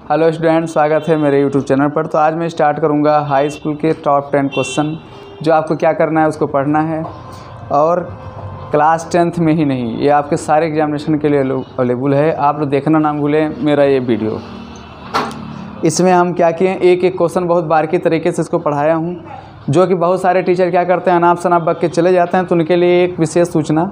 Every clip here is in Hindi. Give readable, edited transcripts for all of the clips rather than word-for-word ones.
हेलो स्टूडेंट, स्वागत है मेरे यूट्यूब चैनल पर। तो आज मैं स्टार्ट करूंगा हाई स्कूल के टॉप 10 क्वेश्चन। जो आपको क्या करना है उसको पढ़ना है, और क्लास 10th में ही नहीं, ये आपके सारे एग्जामिनेशन के लिए अवेलेबल है। आप लोग देखना ना भूलें मेरा ये वीडियो। इसमें हम क्या किए, एक एक क्वेश्चन बहुत बारीकी तरीके से इसको पढ़ाया हूँ। जो कि बहुत सारे टीचर क्या करते हैं, अनाप शनाप बक के चले जाते हैं। तो उनके लिए एक विशेष सूचना,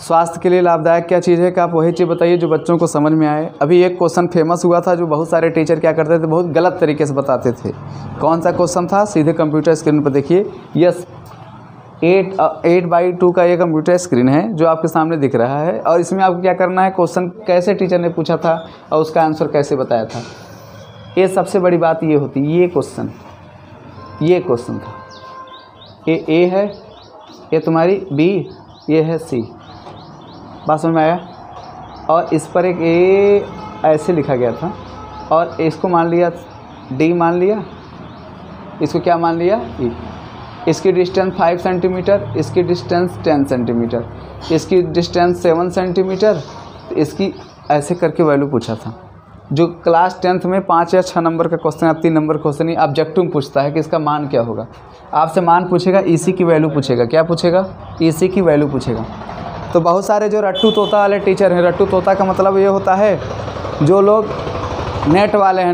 स्वास्थ्य के लिए लाभदायक क्या चीज़ है कि आप वही चीज़ बताइए जो बच्चों को समझ में आए। अभी एक क्वेश्चन फेमस हुआ था, जो बहुत सारे टीचर क्या करते थे, बहुत गलत तरीके से बताते थे। कौन सा क्वेश्चन था, सीधे कंप्यूटर स्क्रीन पर देखिए। यस, 8x2 का ये कंप्यूटर स्क्रीन है जो आपके सामने दिख रहा है, और इसमें आपको क्या करना है, क्वेश्चन कैसे टीचर ने पूछा था और उसका आंसर कैसे बताया था। ये सबसे बड़ी बात ये होती है। ये क्वेश्चन था, ये ए है, ये तुम्हारी बी, ये है सी। बात समझ में आया। और इस पर एक ए ऐसे लिखा गया था, और इसको मान लिया डी, मान लिया इसको क्या मान लिया, ई। इसकी डिस्टेंस 5 सेंटीमीटर, इसकी डिस्टेंस 10 सेंटीमीटर, इसकी डिस्टेंस 7 सेंटीमीटर। इसकी ऐसे करके वैल्यू पूछा था। जो क्लास 10th में 5 या 6 नंबर का क्वेश्चन या 3 नंबर क्वेश्चन ही ऑब्जेक्टिव पूछता है कि इसका मान क्या होगा। आपसे मान पूछेगा, ईसी की वैल्यू पूछेगा। क्या पूछेगा, ईसी की वैल्यू पूछेगा। तो बहुत सारे जो रट्टू तोता वाले टीचर हैं, रट्टू तोता का मतलब ये होता है जो लोग नेट वाले हैं,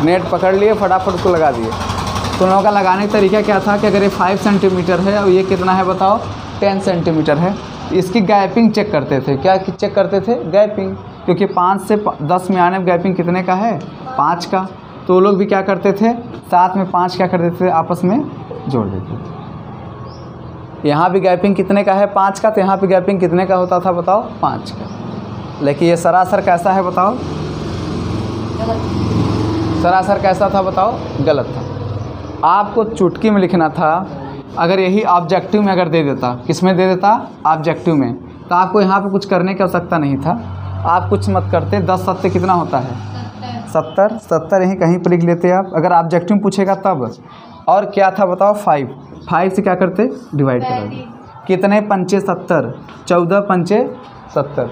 नेट पकड़ लिए, फटाफट उसको लगा दिए। तो उन लोगों का लगाने का तरीका क्या था कि अगर ये 5 सेंटीमीटर है और ये कितना है बताओ, 10 सेंटीमीटर है, इसकी गैपिंग चेक करते थे। क्या चेक करते थे, गैपिंग। क्योंकि 5 से 10 में आने में गैपिंग कितने का है, 5 का। तो वो लोग भी क्या करते थे, साथ में 5 क्या कर देते थे, आपस में जोड़ देते थे। यहाँ भी गैपिंग कितने का है, 5 का, तो यहाँ पे गैपिंग कितने का होता था बताओ, 5 का। लेकिन ये सरासर कैसा है बताओ, सरासर कैसा था बताओ, गलत था। आपको चुटकी में लिखना था। अगर यही ऑब्जेक्टिव में अगर दे देता, किस में दे देता, ऑब्जेक्टिव में, तो आपको यहाँ पे कुछ करने की आवश्यकता नहीं था। आप कुछ मत करते। 10 सत्ते कितना होता है, 70 यहीं कहीं पर लिख लेते आप, अगर ऑब्जेक्टिव में पूछेगा तब। और क्या था बताओ, 5 से क्या करते, डिवाइड करा दे। कितने पंचे 70, 14 पंचे 70।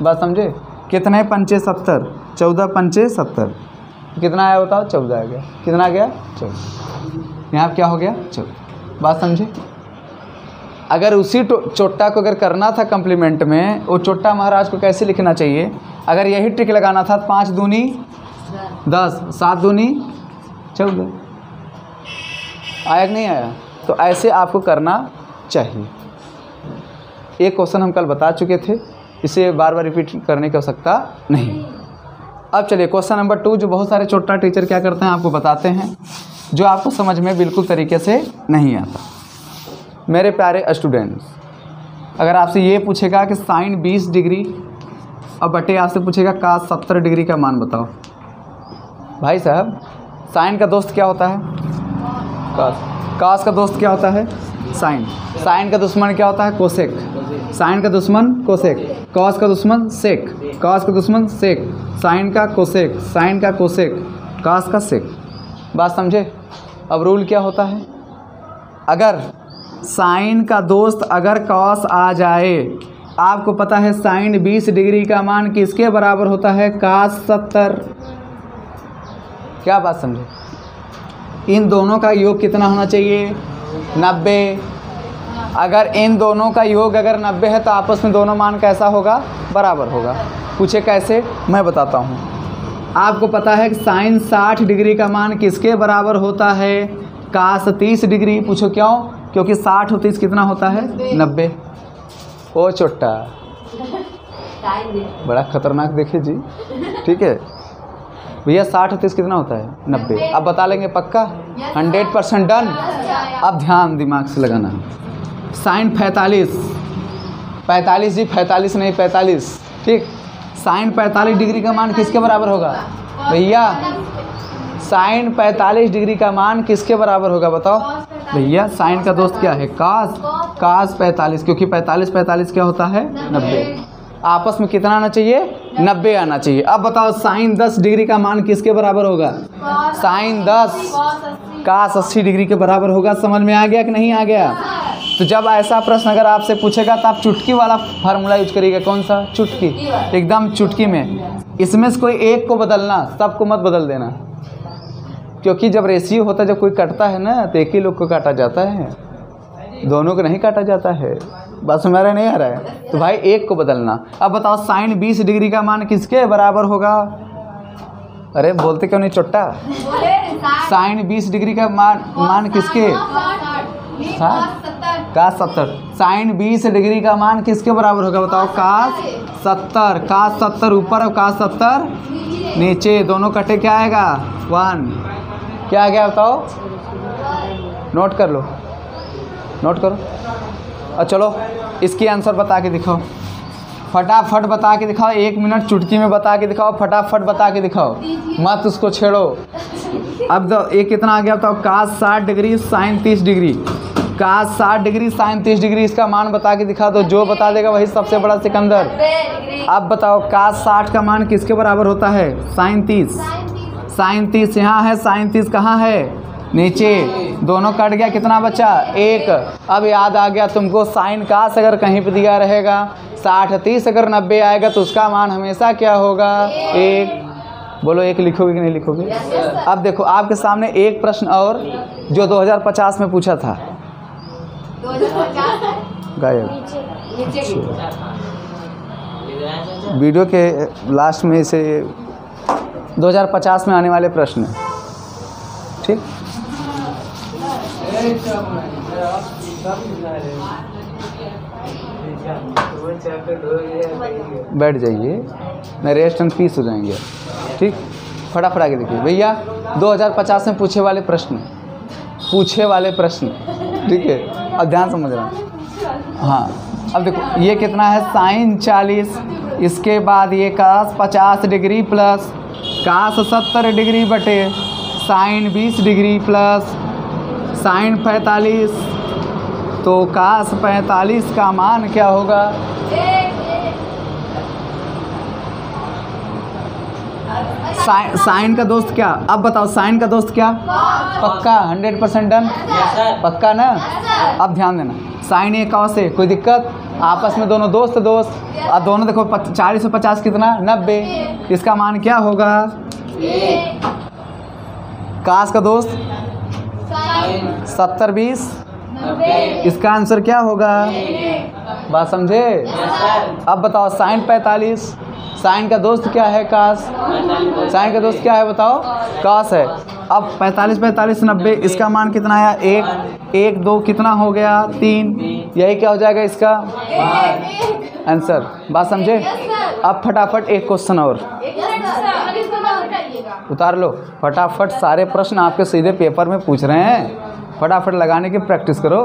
बात समझे, कितने पंचे 70, 14 पंचे 70। कितना आया बताओ, 14 आ गया। कितना आ गया, 14। यहाँ क्या हो गया, 14। बात समझे। अगर उसी चोट्टा को अगर करना था कम्प्लीमेंट में, वो चोट्टा महाराज को कैसे लिखना चाहिए, अगर यही ट्रिक लगाना था, 5 दूनी 10, 7 दूनी 14। आया कि नहीं आया। तो ऐसे आपको करना चाहिए। एक क्वेश्चन हम कल बता चुके थे, इसे बार बार रिपीट करने की आवश्यकता नहीं। अब चलिए क्वेश्चन नंबर 2, जो बहुत सारे छोटा टीचर क्या करते हैं आपको बताते हैं, जो आपको समझ में बिल्कुल तरीके से नहीं आता। मेरे प्यारे स्टूडेंट्स, अगर आपसे ये पूछेगा कि साइन 20 डिग्री और बटे आपसे पूछेगा कास 70 डिग्री का मान बताओ। भाई साहब, साइन का दोस्त क्या होता है, कास का दोस्त क्या होता है, साइन का दुश्मन क्या होता है, कोसेक। साइन का दुश्मन कोसेक, कॉस का दुश्मन सेक, कॉस का दुश्मन सेक, साइन का कोसेक, साइन का कोसेक, कॉस का सेक। बात समझे। अब रूल क्या होता है, अगर साइन का दोस्त अगर कॉस आ जाए, आपको पता है साइन 20 डिग्री का मान किसके बराबर होता है, कॉस 70। क्या बात समझे। इन दोनों का योग कितना होना चाहिए, 90। अगर इन दोनों का योग अगर 90 है तो आपस में दोनों मान कैसा होगा, बराबर होगा। पूछे कैसे, मैं बताता हूँ। आपको पता है कि साइन 60 डिग्री का मान किसके बराबर होता है, कास 30 डिग्री। पूछो क्यों, क्योंकि 60 और 30 कितना होता है, 90। ओ चोट्टा, बड़ा खतरनाक देखे जी। ठीक है भैया, 60 और 30 कितना होता है, 90। अब बता लेंगे पक्का, 100% डन। अब ध्यान दिमाग से लगाना। साइन 45 जी, 45 नहीं 45, ठीक। साइन 45 डिग्री का मान किसके बराबर होगा भैया, साइन 45 डिग्री का मान किसके बराबर होगा बताओ भैया। साइन का दोस्त क्या है, कास 45, क्योंकि 45 क्या होता है, 90। आपस में कितना आना चाहिए, 90 आना चाहिए। अब बताओ साइन 10 डिग्री का मान किसके बराबर होगा, साइन 10 कास 80 डिग्री के बराबर होगा। समझ में आ गया कि नहीं आ गया। तो जब ऐसा प्रश्न अगर आपसे पूछेगा तो आप चुटकी वाला फार्मूला यूज करिएगा। कौन सा? चुटकी, एकदम चुटकी में। इसमें से कोई एक को बदलना, सबको मत बदल देना, क्योंकि जब रेशियो होता है, जब कोई कटता है ना तो एक ही लोग को काटा जाता है, दोनों को नहीं काटा जाता है। बस मेरा नहीं आ रहा है तो भाई एक को बदलना। अब बताओ साइन 20 डिग्री का मान किसके बराबर होगा? अरे बोलते क्यों नहीं चोट्टा? साइन 20 डिग्री का मान किसके? कास 70। साइन 20 डिग्री का मान किसके बराबर होगा बताओ? कास 70। कास 70 ऊपर और कास 70 नीचे, दोनों कटे क्या आएगा? 1। क्या आ गया बताओ? नोट कर लो, नोट करो। और चलो इसकी आंसर बता के दिखाओ, फटाफट बता के दिखाओ। 1 मिनट चुटकी में बता के दिखाओ, फटाफट बता के दिखाओ, मत उसको छेड़ो। अब तो एक कितना आ गया बताओ? कास 60 डिग्री साइन 30 डिग्री। कास 60 डिग्री साइन 30 डिग्री, इसका मान बता के दिखा दो। जो बता देगा वही सबसे बड़ा सिकंदर। अब बताओ कास 60 का मान किसके बराबर होता है? साइन 30। साइन 30 यहाँ है, साइन 30 कहाँ है? नीचे। दोनों कट गया, कितना बचा? 1। अब याद आ गया तुमको, साइन कास अगर कहीं पे दिया रहेगा, 60 30 अगर 90 आएगा तो उसका मान हमेशा क्या होगा? 1। बोलो 1 लिखोगे कि नहीं लिखोगे? अब देखो आपके सामने एक प्रश्न और जो 2050 में पूछा था। 2050 गायब नीचे वीडियो के लास्ट में इसे 2050 में आने वाले प्रश्न, ठीक? बैठ जाइए, मैं रेस्ट एंड पीस हो जाएंगे, ठीक? फटाफट आगे देखिए भैया, 2050 में पूछे वाले प्रश्न, ठीक है? अब ध्यान समझना। हाँ अब देखो ये कितना है? साइन 40, इसके बाद ये कास 50 डिग्री प्लस कास 70 डिग्री बटे साइन 20 डिग्री प्लस साइन 45, तो कास 45 का मान क्या होगा? साइन का दोस्त क्या? अब बताओ साइन का दोस्त क्या? पक्का 100% डन? पक्का ना? अब ध्यान देना, साइन ए कॉस है, कोई दिक्कत? आपस में दोनों दोस्त और दोनों देखो 40 और 50 कितना? 90। इसका मान क्या होगा? कास का दोस्त 70 20, इसका आंसर क्या होगा? बात समझे? अब बताओ साइन 45, साइन का दोस्त क्या है? कास। साइन का दोस्त क्या है बताओ? कास है। अब 45 45 90, इसका मान कितना आया? 1 1 2 कितना हो गया? 3। यही क्या हो जाएगा इसका आंसर? बात समझे? अब फटाफट एक क्वेश्चन और उतार लो, फटाफट सारे प्रश्न आपके सीधे पेपर में पूछ रहे हैं, फटाफट लगाने की प्रैक्टिस करो।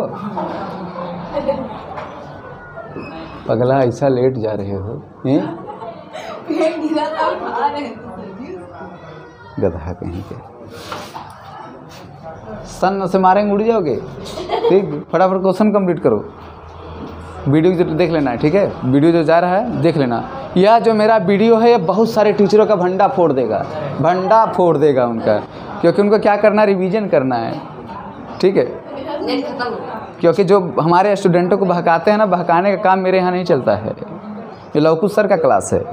पगला ऐसा लेट जा रहे हो, गधा कहीं के, सन से मारेंगे उड़ जाओगे, ठीक? फटाफट क्वेश्चन कंप्लीट करो। वीडियो जो देख लेना है, ठीक है? वीडियो जो जा रहा है देख लेना। यह जो मेरा वीडियो है ये बहुत सारे टीचरों का भंडा फोड़ देगा उनका, क्योंकि उनको क्या करना है? रिवीजन करना है, ठीक है? क्योंकि जो हमारे स्टूडेंटों को बहकाते हैं ना, बहकाने का काम मेरे यहाँ नहीं चलता है। ये लवकुश सर का क्लास है,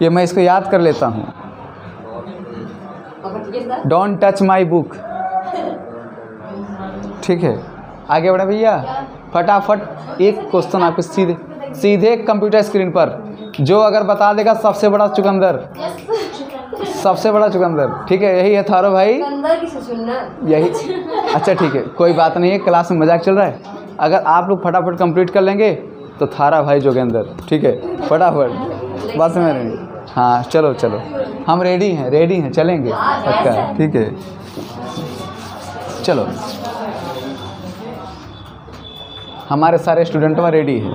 ये मैं इसको याद कर लेता हूँ। डोंट टच माई बुक, ठीक है? आगे बढ़ा भैया, फटाफट एक क्वेश्चन आपके सीधे कंप्यूटर स्क्रीन पर, जो अगर बता देगा सबसे बड़ा चुकंदर, ठीक है? यही है थारो भाई, यही। अच्छा ठीक है, कोई बात नहीं है, क्लास में मजाक चल रहा है। अगर आप लोग फटाफट कंप्लीट कर लेंगे तो थारा भाई जोगेंद्र, ठीक है? फटाफट बात समझ रहे हैं? हाँ चलो हम रेडी हैं, चलेंगे पक्का, ठीक है? चलो हमारे सारे स्टूडेंट में रेडी है।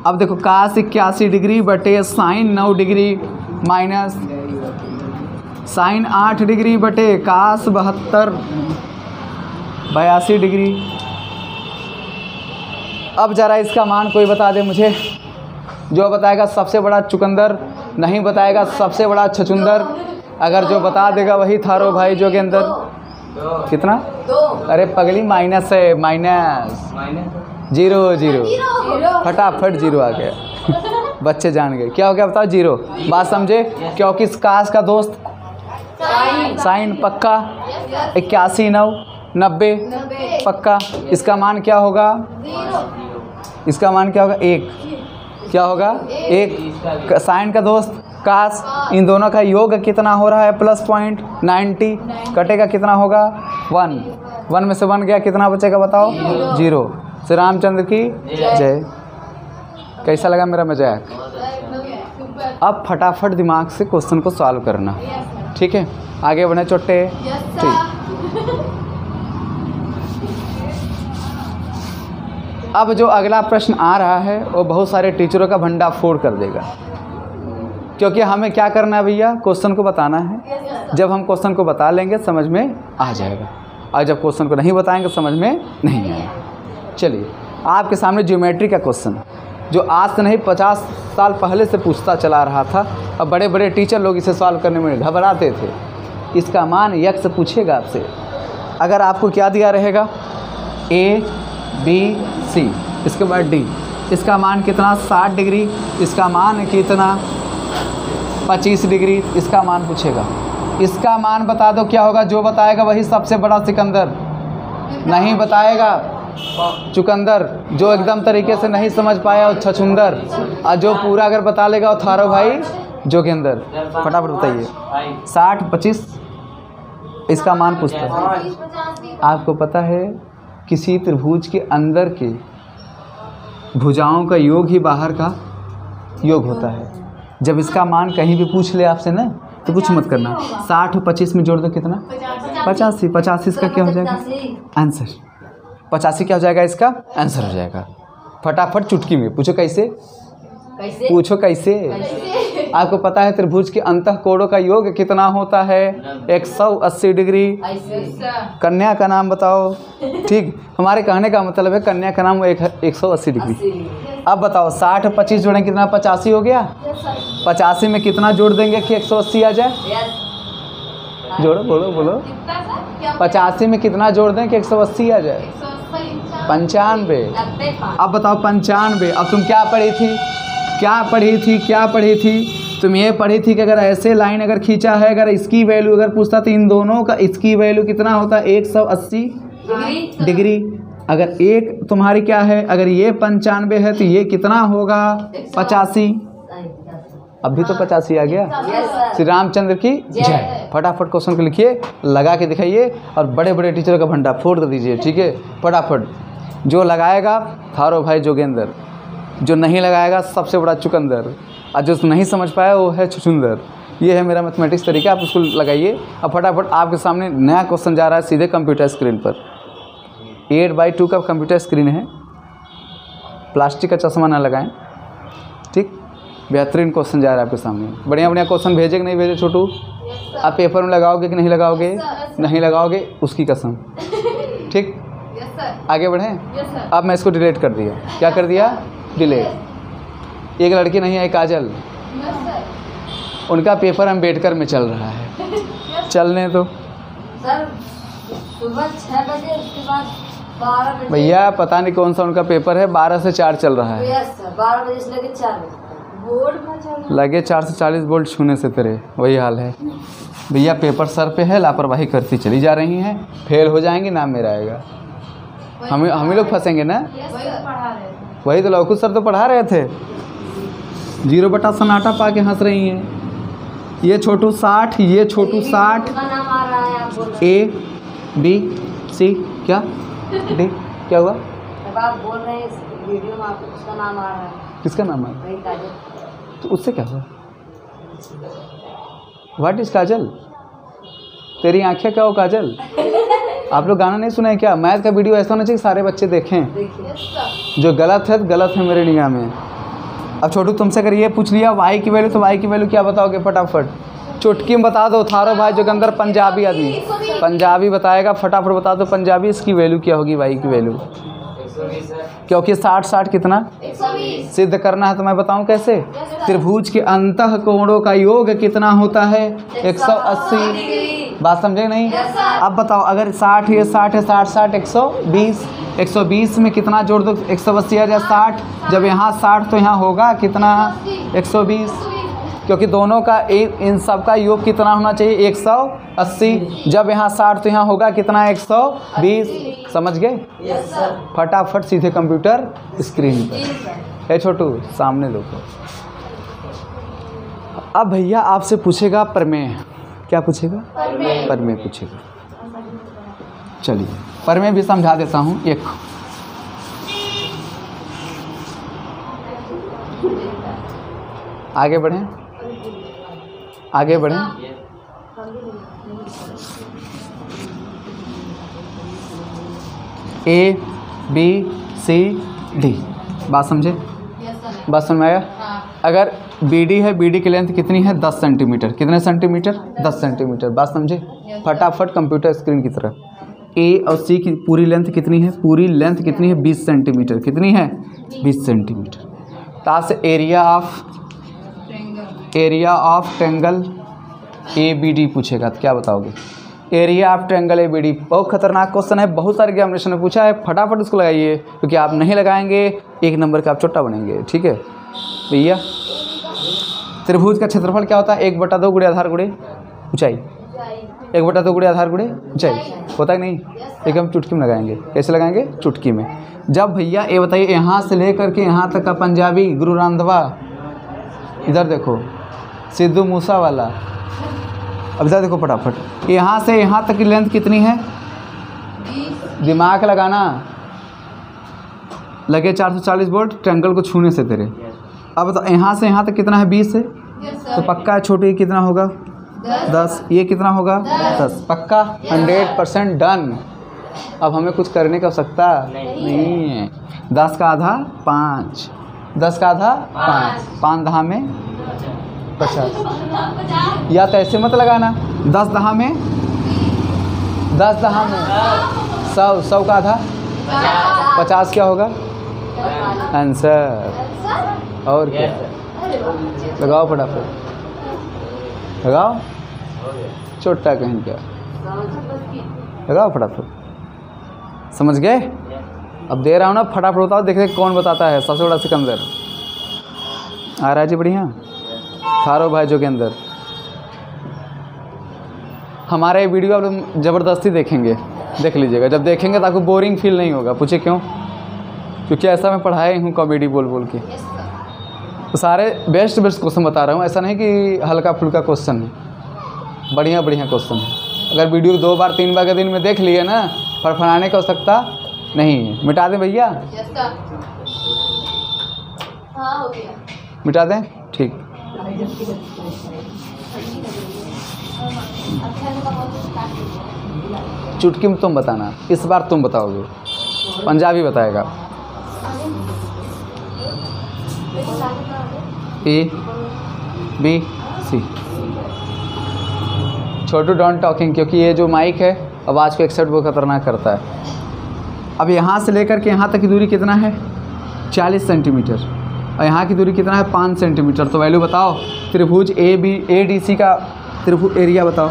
अब देखो कास 81 डिग्री बटे sine 9 degree minus sine 8 degree बटे कास 82 डिग्री। अब ज़रा इसका मान कोई बता दे मुझे, जो बताएगा सबसे बड़ा चुकंदर, नहीं बताएगा सबसे बड़ा छचुंदर। अगर जो बता देगा वही थारो भाई जोगेंद्र, कितना? 2। अरे पगली माइनस है, माइनस 0 0 फटाफट 0 आ गया। बच्चे जान गए क्या हो गया बताओ 0। बात समझे? क्योंकि इस काश का दोस्त साइन पक्का 81 9 90 पक्का। इसका मान क्या होगा? इसका मान क्या होगा? 1। क्या होगा? 1। साइन का दोस्त काश, इन दोनों का योग कितना हो रहा है? प्लस पॉइंट 90 कटेगा कितना होगा? 1। 1 में से 1 गया, कितना बचेगा बताओ? 0। श्री रामचंद्र की जय। कैसा लगा मेरा मजाक? अब फटाफट दिमाग से क्वेश्चन को सॉल्व करना, ठीक है? आगे बढ़े छोटे। ठीक, अब जो अगला प्रश्न आ रहा है वो बहुत सारे टीचरों का भंडा फोड़ कर देगा, क्योंकि हमें क्या करना है भैया? क्वेश्चन को बताना है। जब हम क्वेश्चन को बता लेंगे समझ में आ जाएगा, और जब क्वेश्चन को नहीं बताएंगे समझ में नहीं आएगा। चलिए, आपके सामने ज्योमेट्री का क्वेश्चन, जो आज से नहीं 50 साल पहले से पूछता चला रहा था, अब बड़े बड़े टीचर लोग इसे सॉल्व करने में घबराते थे। इसका मान यक्ष पूछेगा आपसे। अगर आपको क्या दिया रहेगा? A B C, इसके बाद D। इसका मान कितना? 60 डिग्री। इसका मान कितना? 25 डिग्री। इसका मान पूछेगा। इसका मान बता दो क्या होगा? जो बताएगा वही सबसे बड़ा सिकंदर। नहीं बताएगा चुकंदर। जो एकदम तरीके से नहीं समझ पाया वो छछुंदर, और जो पूरा अगर बता लेगा वो थारो भाई जोगेंदर। फटाफट बताइए। 60 25 इसका मान पूछता है। आपको पता है किसी त्रिभुज के अंदर के भुजाओं का योग ही बाहर का योग होता है। जब इसका मान कहीं भी पूछ ले आपसे ना, तो कुछ मत करना। 60 और 25 में जोड़ दो कितना? 85। 85 इसका क्या हो जाएगा? आंसर। 85 क्या हो जाएगा? इसका आंसर हो जाएगा। फटाफट चुटकी में पूछो कैसे? पूछो कैसे? आपको पता है त्रिभुज के अंतः कोणों का योग कितना होता है? 180 डिग्री। कन्या का नाम बताओ। ठीक, हमारे कहने का मतलब है कन्या का नाम 180 डिग्री। अब बताओ 60 और 25 जोड़ें कितना? 85 हो गया। 85 में कितना जोड़ देंगे कि 180 आ जाए? जोड़ो, बोलो बोलो। 85 में कितना जोड़ दें कि 180 आ जाए? 95। अब बताओ 95। अब तुम क्या पढ़ी थी? क्या पढ़ी थी? तुम ये पढ़ी थी कि अगर ऐसे लाइन अगर खींचा है, अगर इसकी वैल्यू अगर पूछता तो इन दोनों का इसकी वैल्यू कितना होता है? 180 डिग्री। अगर एक तुम्हारी क्या है? अगर ये 95 है तो ये कितना होगा? 85। अभी तो 85 आ गया। श्री रामचंद्र की जय। फटाफट क्वेश्चन को लिखिए, लगा के दिखाइए, और बड़े बड़े टीचरों का भंडा फोड़ कर दीजिए, ठीक है? फटाफट। जो लगाएगा थारो भाई जोगेंद्र, जो नहीं लगाएगा सबसे बड़ा चुकंदर, और जो नहीं समझ पाया वो है छुचुंदर। ये है मेरा मैथमेटिक्स तरीका, आप उसको लगाइए। अब फटाफट आपके सामने नया क्वेश्चन जा रहा है सीधे कंप्यूटर स्क्रीन पर। 8x2 का कंप्यूटर स्क्रीन है, प्लास्टिक का चश्मा ना लगाएं, ठीक? बेहतरीन क्वेश्चन जा रहा है आपके सामने। बढ़िया बढ़िया क्वेश्चन भेजे कि नहीं भेजे छोटू? आप पेपर में लगाओगे कि नहीं लगाओगे? नहीं लगाओगे उसकी कसम, ठीक? आगे बढ़ें। अब मैं इसको डिलीट कर दिया। क्या कर दिया? डिलीट। एक लड़की नहीं है काजल, उनका पेपर अम्बेडकर में चल रहा है। चलने दो सर, सुबह 6 बजे, उसके बाद 12 बजे। भैया पता नहीं कौन सा उनका पेपर है, 12 से 4 चल रहा है। यस सर, 12 बजे से लेकर 4 बजे बोर्ड में चल लगे 4 से 40 वोल्ट छूने से तेरे, वही हाल है भैया। पेपर सर पे है, लापरवाही करती चली जा रही हैं, फेल हो जाएंगी, नाम मेरा आएगा। हम ही लोग फंसेंगे ना। वही तो लौकुश सर तो पढ़ा रहे थे। 0 बटा सन्नाटा पा के हंस रही हैं। ये छोटू 60, ये छोटू 60। नाम आ रहा है, आप बोल रहे A B C क्या D क्या हुआ? हैं। अब आप बोल रहे हैं इस वीडियो में आपको उसका नाम आ रहा है। किसका नाम है? वही काजल। तो उससे क्या हुआ? व्हाट इज काजल? तेरी आंखें क्या हो काजल? आप लोग गाना नहीं सुना है क्या? मैथ का वीडियो ऐसा होना चाहिए सारे बच्चे देखें। जो गलत है तो गलत है मेरे निगाह में। अब छोटू तुमसे अगर ये पूछ लिया y की वैल्यू, तो y की वैल्यू क्या बताओगे? फटाफट चुटकी में बता दो। थारो भाई जो के अंदर पंजाबी आदमी, पंजाबी बताएगा। फटाफट बता दो पंजाबी इसकी वैल्यू क्या होगी? y की वैल्यू, क्योंकि 60 कितना 120 सिद्ध करना है, तो मैं बताऊं कैसे? त्रिभुज के अंतः कोणों का योग कितना होता है? 180। बात समझे नहीं? अब बताओ, अगर 60 है 60 है 60 60 120, 120 में कितना जोड़ दो? 180 आ जाए 60, जब यहाँ 60 तो यहाँ होगा कितना? 120, क्योंकि दोनों का इन सब का योग कितना होना चाहिए? 180। जब यहाँ 60 तो यहाँ होगा कितना? 120। समझ गए? फटाफट सीधे कंप्यूटर स्क्रीन पर। ए छोटू सामने देखो। अब भैया आपसे पूछेगा प्रमेय। क्या पूछेगा? प्रमेय पूछेगा। चलिए प्रमेय भी समझा देता हूँ। एक आगे बढ़ें, आगे बढ़ें। A B C D, बात समझे? बात समझ में आया? अगर BD है, BD की लेंथ कितनी है? 10 सेंटीमीटर। कितने सेंटीमीटर? 10 सेंटीमीटर। बात समझे? फटाफट कंप्यूटर स्क्रीन की तरफ। A और C की पूरी लेंथ कितनी है? पूरी लेंथ कितनी है? 20 सेंटीमीटर। कितनी है? 20 सेंटीमीटर। तो आपसे एरिया ऑफ ट्रायंगल ABD पूछेगा तो क्या बताओगे? एरिया ऑफ ट्रायंगल ABD बहुत खतरनाक क्वेश्चन है, बहुत सारे एग्जामिनेशन में पूछा है। फटाफट इसको लगाइए, क्योंकि आप नहीं लगाएंगे 1 नंबर का आप चोट्टा बनेंगे। ठीक है भैया? त्रिभुज का क्षेत्रफल क्या होता है? 1/2 गुणे आधार गुणे ऊंचाई। 1/2 गुणे आधार गुणे ऊंचाई होता है नहीं? एक हम चुटकी में लगाएंगे। कैसे लगाएंगे? चुटकी में। जब भैया ये बताइए, यहाँ से लेकर के यहाँ तक का पंजाबी गुरु रामदेवा, इधर देखो सिद्धू मूसा वाला, अब इधर देखो फटाफट, यहाँ से यहाँ तक की लेंथ कितनी है? दिमाग लगाना। लगे 440 वोल्ट ट्रायंगल को छूने से तेरे। अब तो यहाँ से यहाँ तक कितना है? 20 है। तो पक्का है छोटी, कितना होगा? 10। ये कितना होगा? 10। पक्का 100% डन। अब हमें कुछ करने की आवश्यकता नहीं है। 10 का आधा 5, 10 का आधा 5, 5 दहा में 50। या तो ऐसे मत लगाना, 10 दहा में 10 दहा में 100, 100 का आधा 50 क्या होगा? आंसर। और क्या? लगाओ फटाफट, लगाओ। छोटा कहीं क्या? लगाओ फटाफट। समझ गए? अब दे रहा हूँ ना, फटाफट बताओ। देखते कौन बताता है सबसे बड़ा सिकंदर। आ रहा है जी? बढ़िया। थारो भाई जो के अंदर हमारा ये वीडियो आप लोग ज़बरदस्ती देखेंगे, देख लीजिएगा। जब देखेंगे तो आपको बोरिंग फील नहीं होगा। पूछे क्यों? क्योंकि ऐसा मैं पढ़ाया ही हूँ कॉमेडी बोल बोल के। तो सारे बेस्ट क्वेश्चन बता रहा हूँ, ऐसा नहीं कि हल्का फुल्का क्वेश्चन है, बढ़िया बढ़िया क्वेश्चन है। अगर वीडियो 2 बार 3 बार के दिन में देख लिए ना, फड़फड़ाने की आवश्यकता नहीं है। मिटा दें भैया? मिटा दें? ठीक। चुटकी में तुम बताना, इस बार तुम बताओगे, पंजाबी बताएगा। A B C। Chhotu don't talking, क्योंकि ये जो माइक है आवाज़ को एक्सेप्ट वो खतरनाक करता है। अब यहाँ से लेकर के यहाँ तक की दूरी कितना है? 40 सेंटीमीटर। और यहाँ की दूरी कितना है? 5 सेंटीमीटर। तो वैल्यू बताओ। त्रिभुज ADC का त्रिभुज एरिया बताओ।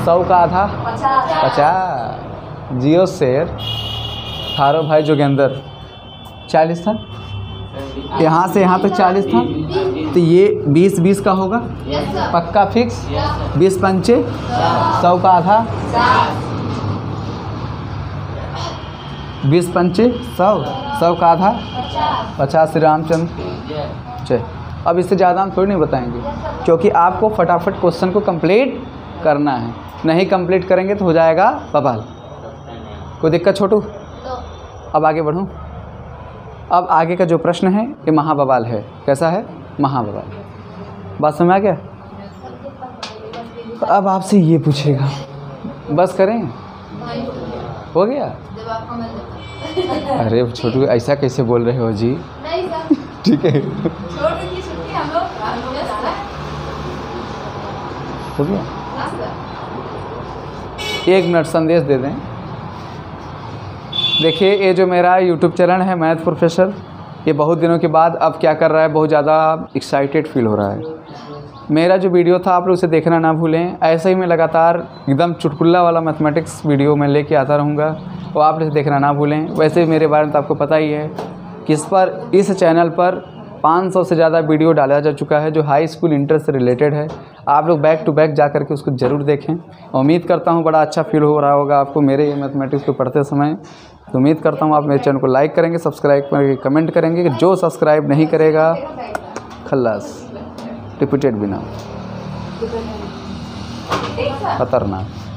100 का आधा 50। जियो शेर थारो भाई जोगेंद्र 40 था। यहाँ से यहाँ तक 40 था, तो ये 20 का होगा पक्का फिक्स। 20 पंचे 100 का आधा, 20 पंचे 100, 100 का आधा 50। श्री रामचंद्र जय। अब इससे ज़्यादा हम थोड़ी नहीं बताएंगे, क्योंकि आपको फटाफट क्वेश्चन को कंप्लीट करना है। नहीं कंप्लीट करेंगे तो हो जाएगा बवाल। कोई दिक्कत छोटू? अब आगे बढ़ूँ। अब आगे का जो प्रश्न है ये महाबवाल है। कैसा है? महाबवाल। बात समझ आ गया? तो अब आपसे ये पूछेगा, बस करें? हो गया? अरे छोटू ऐसा कैसे बोल रहे हो जी? ठीक है हो गया। 1 मिनट संदेश दे दें। देखिए ये जो मेरा यूट्यूब चैनल है मैथ प्रोफेसर, ये बहुत दिनों के बाद अब क्या कर रहा है, बहुत ज़्यादा एक्साइटेड फील हो रहा है। मेरा जो वीडियो था आप लोग उसे देखना ना भूलें। ऐसे ही मैं लगातार एकदम चुटकुला वाला मैथमेटिक्स वीडियो मैं लेके आता रहूँगा, तो आप लोग देखना ना भूलें। वैसे मेरे बारे में तो आपको पता ही है कि इस चैनल पर 500 से ज़्यादा वीडियो डाला जा चुका है जो हाई स्कूल इंटर से रिलेटेड है। आप लोग बैक टू बैक जा करके उसको ज़रूर देखें। उम्मीद करता हूँ बड़ा अच्छा फील हो रहा होगा आपको मेरे मैथमेटिक्स को पढ़ते समय। तो उम्मीद करता हूँ आप मेरे चैनल को लाइक करेंगे, सब्सक्राइब करेंगे, कमेंट करेंगे। कि जो सब्सक्राइब नहीं करेगा खल्लास, रिपीटेड बिना खतरनाक।